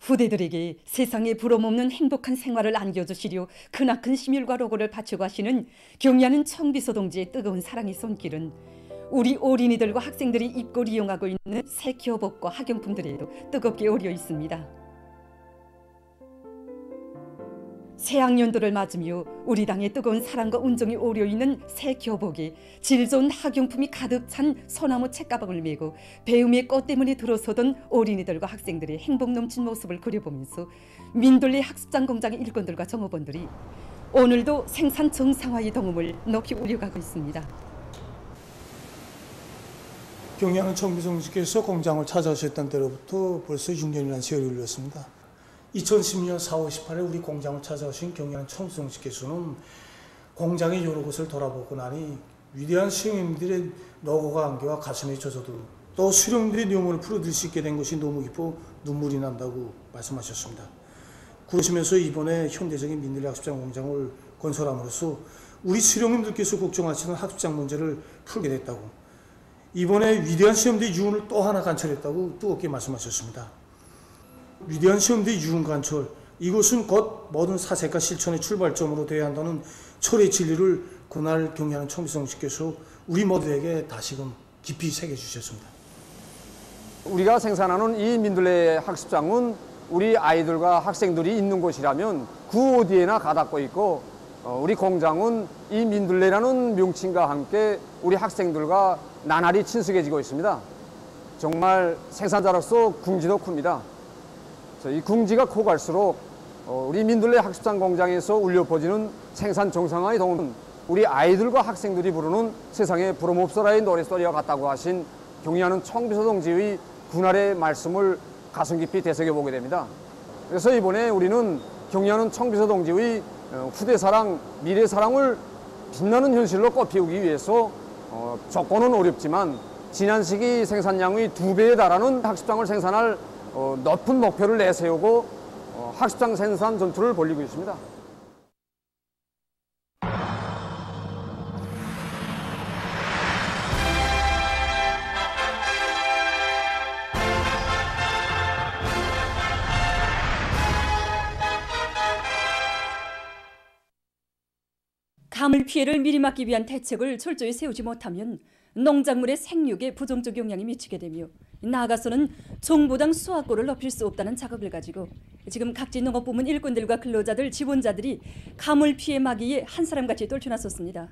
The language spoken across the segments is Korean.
후대들에게 세상에 부러움없는 행복한 생활을 안겨주시려 크나큰 시밀과 로고를 바쳐가시는 경의하는 청비서 동지의 뜨거운 사랑의 손길은 우리 어린이들과 학생들이 입고 이용하고 있는 새 교복과 학용품들에도 뜨겁게 어려 있습니다. 새학년도를 맞으며 우리 당의 뜨거운 사랑과 운정이 어려 있는 새 교복에 질 좋은 학용품이 가득 찬 소나무 책가방을 메고 배움의 꽃 때문에 들어서던 어린이들과 학생들의 행복 넘친 모습을 그려보면서 민들레 학습장 공장의 일꾼들과 정업원들이 오늘도 생산 정상화의 동음을 높이 울려가고 있습니다. 경의하는 청비서님께서 공장을 찾아오셨던 때로부터 벌써 6년이라는 세월이 흘렀습니다. 2010년 4월 18일 우리 공장을 찾아오신 경의하는 청비서님께서는 공장의 여러 곳을 돌아보고 나니 위대한 수령님들의 노고가 안겨와 가슴에 젖어도 또 수령님들의 영혼을 풀어드릴 수 있게 된 것이 너무 기뻐 눈물이 난다고 말씀하셨습니다. 그러시면서 이번에 현대적인 민들레 학습장 공장을 건설함으로써 우리 수령님들께서 걱정하시는 학습장 문제를 풀게 됐다고, 이번에 위대한 시험대의 유운을 또 하나 관철했다고 뜨겁게 말씀하셨습니다. 위대한 시험대의 유운 관철, 이것은 곧 모든 사색과 실천의 출발점으로 되어야 한다는 철의 진리를 그날 경의하는 청비서님께서 우리 모두에게 다시금 깊이 새겨주셨습니다. 우리가 생산하는 이 민들레 학습장은 우리 아이들과 학생들이 있는 곳이라면 그 어디에나 가닿고 있고, 우리 공장은 이 민들레라는 명칭과 함께 우리 학생들과 나날이 친숙해지고 있습니다. 정말 생산자로서 궁지도 큽니다. 이 궁지가 커 갈수록 우리 민들레 학습장 공장에서 울려 퍼지는 생산 정상화의 동은 우리 아이들과 학생들이 부르는 세상에 부름없어라의 노랫소리와 같다고 하신 경의하는 청비서 동지의 그날의 말씀을 가슴 깊이 되새겨보게 됩니다. 그래서 이번에 우리는 경의하는 청비서 동지의 후대사랑, 미래사랑을 빛나는 현실로 꽃피우기 위해서 조건은 어렵지만 지난 시기 생산량의 2배에 달하는 학습장을 생산할 높은 목표를 내세우고 학습장 생산 전투를 벌이고 있습니다. 가물 피해를 미리 막기 위한 대책을 철저히 세우지 못하면 농작물의 생육에 부정적 영향이 미치게 되며 나아가서는 정보당 수확고를 높일 수 없다는 작업을 가지고 지금 각지 농업부문 일꾼들과 근로자들, 지원자들이 가물 피해 막이에 한 사람같이 떨쳐났었습니다.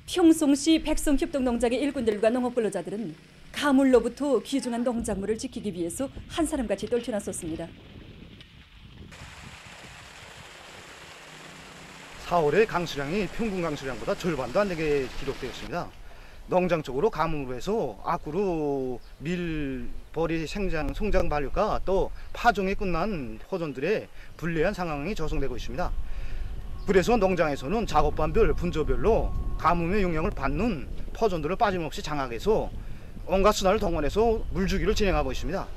평송시 백성협동농장의 일꾼들과 농업근로자들은 가물로부터 귀중한 농작물을 지키기 위해서 한 사람같이 떨쳐났었습니다. 4월에 강수량이 평균 강수량보다 절반도 안 되게 기록되었습니다. 농장 쪽으로 가뭄으로 해서 앞으로 밀벌이 송장 발효가 또 파종이 끝난 포존들의 불리한 상황이 조성되고 있습니다. 그래서 농장에서는 작업반별, 분조별로 가뭄의 영향을 받는 포존들을 빠짐없이 장악해서 온갖 수단을 동원해서 물주기를 진행하고 있습니다.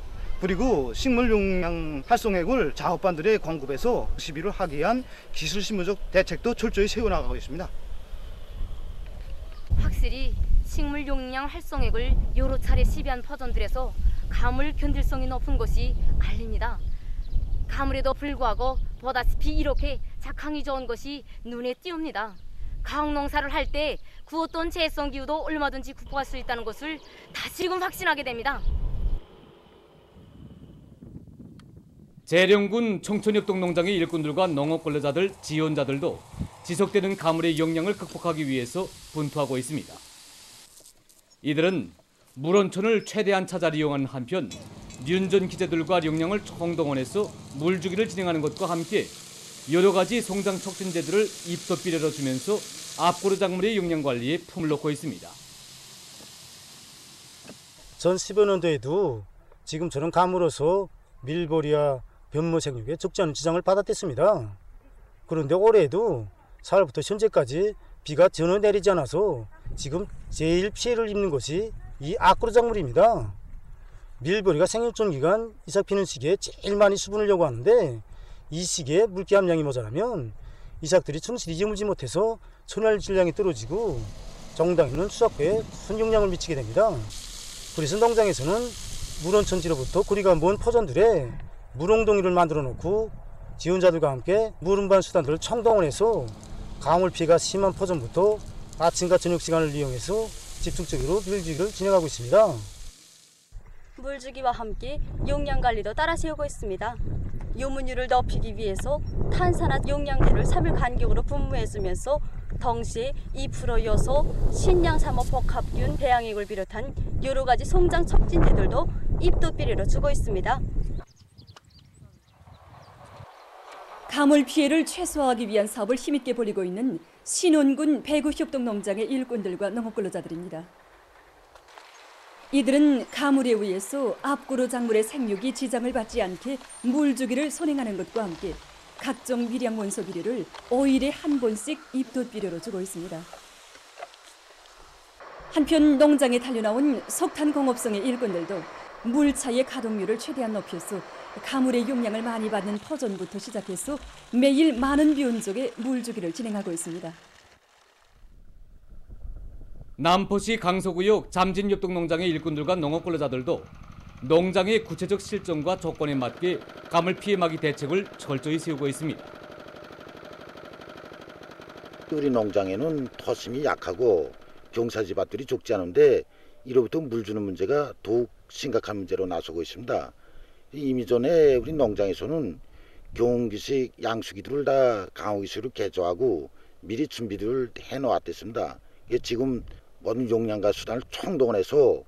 그리고 식물 용량 활성액을 작업반들에 공급해서 시비를 하기 위한 기술 실무적 대책도 철저히 세워나가고 있습니다. 확실히 식물 용량 활성액을 여러 차례 시비한 포존들에서 가물 견딜성이 높은 것이 알립니다. 가물에도 불구하고 보다시피 이렇게 작황이 좋은 것이 눈에 띄웁니다. 가옥농사를 할 때 그 어떤 재해성기후도 얼마든지 극복할 수 있다는 것을 다시금 확신하게 됩니다. 재령군 청천협동농장의 일꾼들과 농업근로자들, 지원자들도 지속되는 가물의 영향을 극복하기 위해서 분투하고 있습니다. 이들은 물온천을 최대한 찾아 이용하는 한편 윤전 기재들과 영양을 총동원해서 물주기를 진행하는 것과 함께 여러 가지 송장 촉진제들을 입덧 비례로 주면서 앞고르 작물의 영양 관리에 품을 놓고 있습니다. 전 10여 년도에도 지금처럼 가물어서 밀보리와 변모 생육에 적지 않은 지장을 받았댔습니다. 그런데 올해에도 4월부터 현재까지 비가 전혀 내리지 않아서 지금 제일 피해를 입는 것이 이 앞고르 작물입니다. 밀보리가 생육전 기간 이삭 피는 시기에 제일 많이 수분을 요구하는데 이 시기에 물기 함량이 모자라면 이삭들이 충실히 이물지 못해서 소날 질량이 떨어지고 정당에는 수확고에 큰 영향을 미치게 됩니다. 그래서 농장에서는 물원천지로부터 거리가 먼 퍼전들에 물홍동이를 만들어 놓고 지원자들과 함께 물운반 수단들을 총동원해서 가물 피해가 심한 퍼전부터 아침과 저녁 시간을 이용해서 집중적으로 물주기를 진행하고 있습니다. 물주기와 함께 용량 관리도 따라 세우고 있습니다. 요문율을 높이기 위해서 탄산화 용량계를 3일 간격으로 분무해주면서 동시에 2% 요소, 신양산업 복합균 배양액을 비롯한 여러 가지 송장 촉진제들도 입도 비례로 주고 있습니다. 가물 피해를 최소화하기 위한 사업을 힘있게 벌이고 있는 신원군 배구협동농장의 일꾼들과 농업근로자들입니다. 이들은 가물에 의해서 앞구로 작물의 생육이 지장을 받지 않게 물주기를 선행하는 것과 함께 각종 미량 원소 비료를 5일에 한 번씩 입덧 비료로 주고 있습니다. 한편 농장에 달려나온 석탄공업성의 일꾼들도 물차의 가동률을 최대한 높여서 가물의 용량을 많이 받는 퍼전부터 시작해서 매일 많은 비온족의 물주기를 진행하고 있습니다. 남포시 강서구역 잠진협동농장의 일꾼들과 농업근로자들도 농장의 구체적 실정과 조건에 맞게 가물 피해 막이 대책을 철저히 세우고 있습니다. 우리 농장에는 토심이 약하고 병사지밭들이 적지 않은데 이로부터 물 주는 문제가 더욱 심각한 문제로 나서고 있습니다. 이미 전에 우리 농장에서는 경운기식 양수기들을 다 강호기식으로 개조하고 미리 준비를 해놓았습니다. 지금 모든 용량과 수단을 총동원해서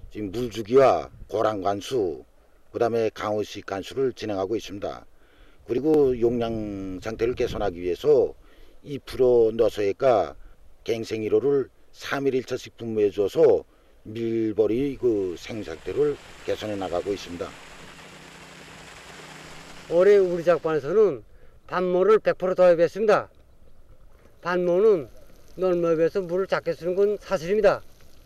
지금 물주기와 고랑관수, 그다음에 강호식 관수를 진행하고 있습니다. 그리고 용량 상태를 개선하기 위해서 2% 노소액과 갱생 1호를 3일 1차씩 분무해 줘서 밀벌이 그 생상태를 개선해 나가고 있습니다. 올해 우리 작반에서는 반모를 100% 도입했습니다. 반모는 넓은 비해서 물을 작게 쓰는 건 사실입니다.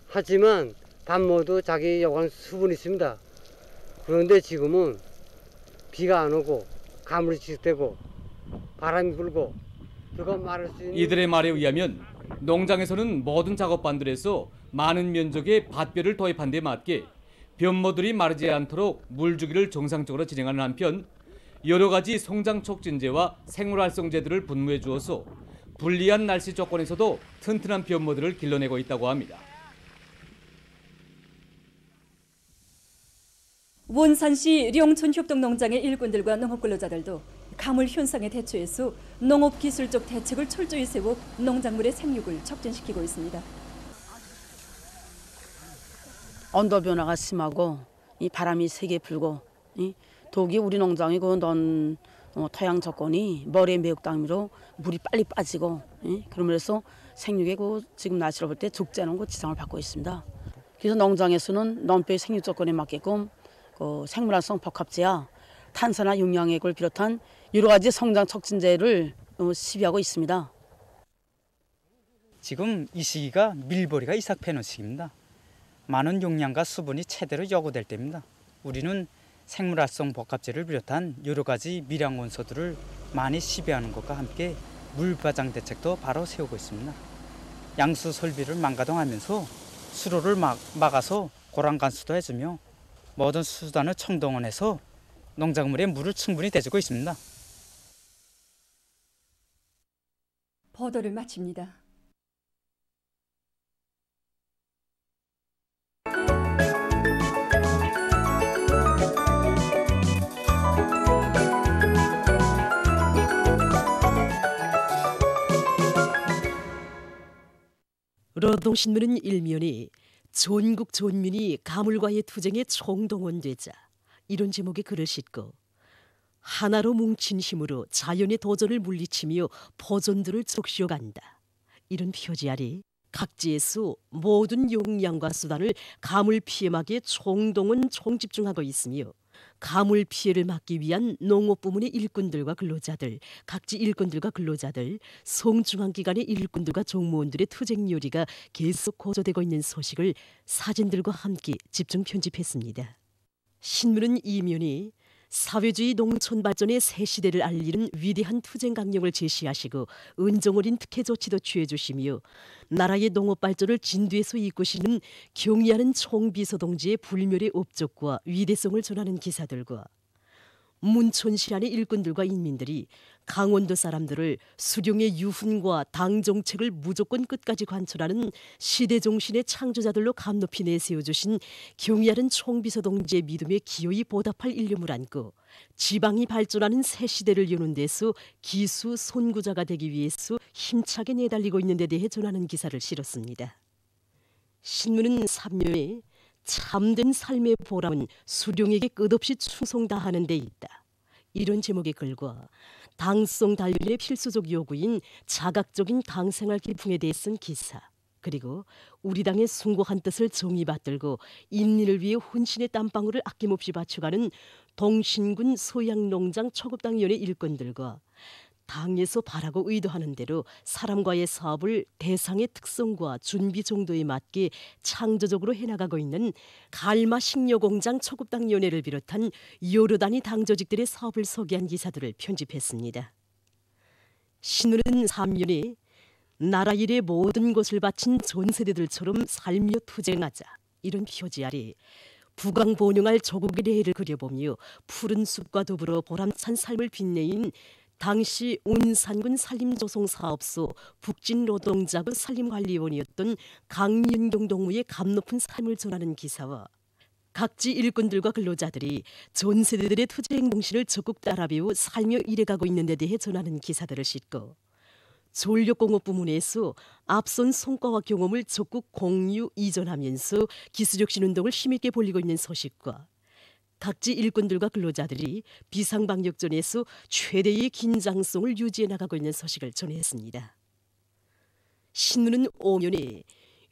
하지만 반모도 자기 요구하는 수분이 있습니다. 그런데 지금은 비가 안 오고 가물이 지속되고 바람이 불고 그거 말할 수 있는 이들의 말에 의하면 농장에서는 모든 작업반들에서 많은 면적의 밭벼를 도입한 데 맞게 변모들이 마르지 않도록 물주기를 정상적으로 진행하는 한편 여러 가지 송장 촉진제와 생물활성제들을 분무해 주어서 불리한 날씨 조건에서도 튼튼한 변모들을 길러내고 있다고 합니다. 원산시 령촌협동농장의 일꾼들과 농업근로자들도 가물 현상에 대처해서 농업기술적 대책을 철저히 세워 농작물의 생육을 촉진시키고 있습니다. 온도 변화가 심하고 이 바람이 세게 불고 독이 우리 농장의 그 토양 조건이 머리의 매혹 당미로 물이 빨리 빠지고 그러면서 생육의 그 지금 날씨를 볼 때 적지 않은 그 지장을 받고 있습니다. 그래서 농장에서는 논뼈의 생육 조건에 맞게끔 그 생물활성 복합제와 탄산화 용량액을 비롯한 여러 가지 성장 촉진제를 시비하고 있습니다. 지금 이 시기가 밀보리가 이삭패는 시기입니다. 많은 용량과 수분이 최대로 요구될 때입니다. 우리는 생물활성 복합제를 비롯한 여러 가지 미량 원소들을 많이 시비하는 것과 함께 물바장 대책도 바로 세우고 있습니다. 양수 설비를 망가동하면서 수로를 막아서 고랑관수도 해주며 모든 수단을 총동원해서 농작물에 물을 충분히 대주고 있습니다. 보도를 마칩니다. 노동신문은 일면이 전국 전민이 가물과의 투쟁에 총동원되자 이런 제목의 글을 싣고 하나로 뭉친 힘으로 자연의 도전을 물리치며 포전들을 적셔간다. 이런 표지 아래 각지에서 모든 용량과 수단을 가물 피해막에 총동원 총집중하고 있으며 가물 피해를 막기 위한 농업부문의 일꾼들과 근로자들, 각지 일꾼들과 근로자들, 송중앙기관의 일꾼들과 종무원들의 투쟁 요리가 계속 고조되고 있는 소식을 사진들과 함께 집중 편집했습니다. 신문은 이면이 사회주의 농촌 발전의 새 시대를 알리는 위대한 투쟁 강령을 제시하시고 은정어린 특혜 조치도 취해주시며 나라의 농업 발전을 진두에서 이끄시는 경의하는 총비서동지의 불멸의 업적과 위대성을 전하는 기사들과 문촌시 안의 일꾼들과 인민들이 강원도 사람들을 수령의 유훈과 당 정책을 무조건 끝까지 관철하는 시대 정신의 창조자들로 감높이 내세워주신 경의하는 총비서동지의 믿음에 기어이 보답할 일념을 안고 지방이 발전하는 새 시대를 여는 데서 기수 선구자가 되기 위해서 힘차게 내달리고 있는 데 대해 전하는 기사를 실었습니다. 신문은 3면에 참된 삶의 보람은 수령에게 끝없이 충성다하는 데 있다. 이런 제목의 글과 당성 단련의 필수적 요구인 자각적인 당생활 기풍에 대해 쓴 기사, 그리고 우리 당의 숭고한 뜻을 정의 받들고 인민을 위해 혼신의 땀방울을 아낌없이 바쳐가는 동신군 소양농장 초급당위원회 일꾼들과 당에서 바라고 의도하는 대로 사람과의 사업을 대상의 특성과 준비 정도에 맞게 창조적으로 해나가고 있는 갈마식료공장 초급당위원회를 비롯한 여러 단위 당조직들의 사업을 소개한 기사들을 편집했습니다. 신문은 3면에 나라 일에 모든 것을 바친 전세대들처럼 살며 투쟁하자 이런 표지 아래 부강본영할 조국의 내일을 그려보며 푸른 숲과 더불어 보람찬 삶을 빛내인 당시 운산군 산림조성사업소 북진노동자구 산림관리원이었던 강윤경 동무의 감높은 삶을 전하는 기사와 각지 일꾼들과 근로자들이 전세대들의 투쟁 정신을 적극 따라 배워 살며 일해가고 있는 데 대해 전하는 기사들을 싣고 전력공업 부문에서 앞선 성과와 경험을 적극 공유 이전하면서 기술혁신운동을 힘있게 벌이고 있는 소식과 각지 일꾼들과 근로자들이 비상방역전에서 최대의 긴장성을 유지해 나가고 있는 소식을 전했습니다. 신문은 5면에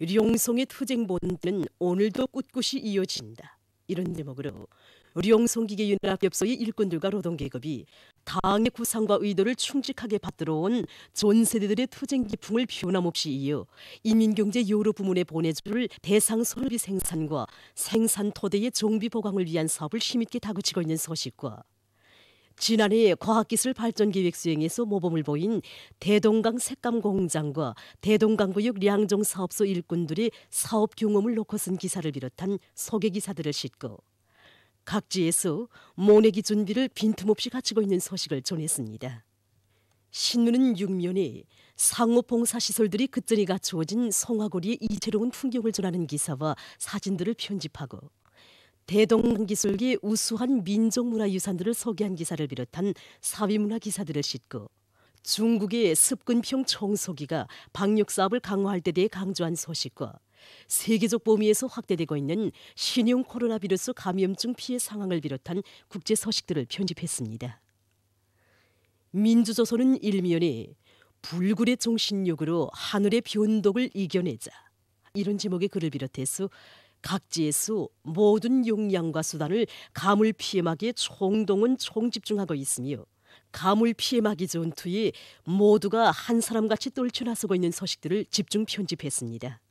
룡송의 투쟁 본때는 오늘도 꿋꿋이 이어진다. 이런 제목으로 룡송기계연합협소의 일꾼들과 노동계급이 당의 구상과 의도를 충직하게 받들어온 전세대들의 투쟁 기풍을 변함없이 이어 인민경제 여러 부문에 보내줄 대상 설비 생산과 생산 토대의 정비 보강을 위한 사업을 힘있게 다그치고 있는 소식과 지난해 과학기술 발전계획 수행에서 모범을 보인 대동강 색감공장과 대동강구역 량종사업소 일꾼들의 사업 경험을 놓고 쓴 기사를 비롯한 소개기사들을 싣고 각지에서 모내기 준비를 빈틈없이 갖추고 있는 소식을 전했습니다. 신문은 6면에 상업봉사시설들이 끝전이 갖추어진 송화거리의 이채로운 풍경을 전하는 기사와 사진들을 편집하고 대동기술계의 우수한 민족문화유산들을 소개한 기사를 비롯한 사회문화 기사들을 싣고 중국의 습근평 청소기가 방역사업을 강화할 때 대해 강조한 소식과 세계적 범위에서 확대되고 있는 신형 코로나 바이러스 감염증 피해 상황을 비롯한 국제 소식들을 편집했습니다. 민주조선은 1면에 불굴의 정신력으로 하늘의 변덕을 이겨내자 이런 제목의 글을 비롯해서 각지에서 모든 역량과 수단을 가물 피해막이에 총동원 총집중하고 있으며 가물 피해막이 전투에 모두가 한 사람같이 떨쳐나서고 있는 소식들을 집중 편집했습니다.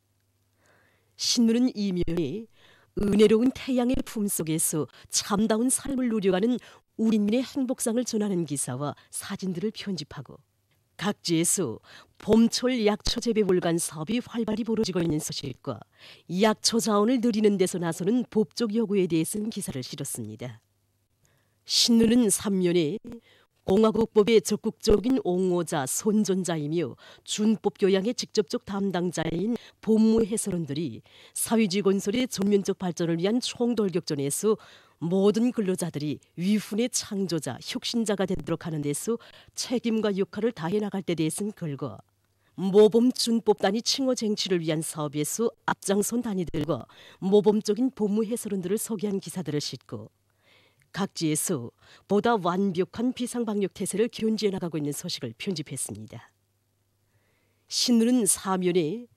신문은 2면에 은혜로운 태양의 품속에서 참다운 삶을 누려가는 우리민의 행복상을 전하는 기사와 사진들을 편집하고 각지에서 봄철 약초 재배 월간 사업이 활발히 벌어지고 있는 소식과 약초 자원을 늘리는 데서 나서는 법적 요구에 대해 쓴 기사를 실었습니다. 신문은 3면에 공화국법의 적극적인 옹호자, 선전자이며 준법 교양의 직접적 담당자인 법무 해설원들이 사회주의 건설의 전면적 발전을 위한 총돌격전에서 모든 근로자들이 위훈의 창조자, 혁신자가 되도록 하는 데서 책임과 역할을 다해 나갈 때 대해 쓴 글과 모범 준법 단위 칭호 쟁취를 위한 사업에서 앞장선 단위들과 모범적인 법무 해설원들을 소개한 기사들을 싣고 각지에서 보다 완벽한 비상방역 태세를 견지해 나가고 있는 소식을 편집했습니다. 신문은 4면에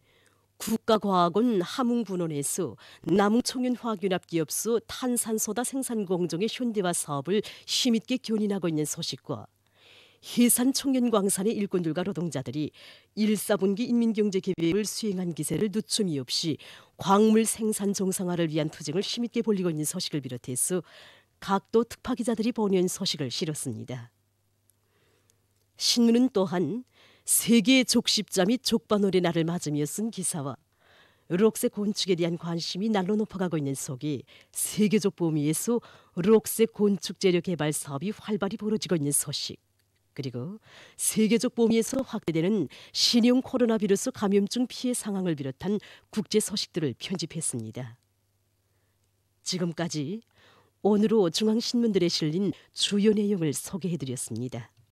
국가과학원 함흥분원에서 남청윤화학연합기업소 탄산소다 생산공정의 현대화 사업을 힘있게 견인하고 있는 소식과 해산청년광산의 일꾼들과 노동자들이 1·4분기 인민경제계획을 수행한 기세를 늦춤이 없이 광물 생산 정상화를 위한 투쟁을 힘있게 벌이고 있는 소식을 비롯해서 각도 특파 기자들이 보낸 소식을 실었습니다. 신문은 또한 세계 족십자 및 족반월의 날을 맞으며 쓴 기사와 록색 건축에 대한 관심이 날로 높아가고 있는 속에 세계적 범위에서 록색 건축 재료 개발 사업이 활발히 벌어지고 있는 소식, 그리고 세계적 범위에서 확대되는 신형 코로나 바이러스 감염증 피해 상황을 비롯한 국제 소식들을 편집했습니다. 지금까지 오늘로 중앙신문들에 실린 주요 내용을 소개해드렸습니다.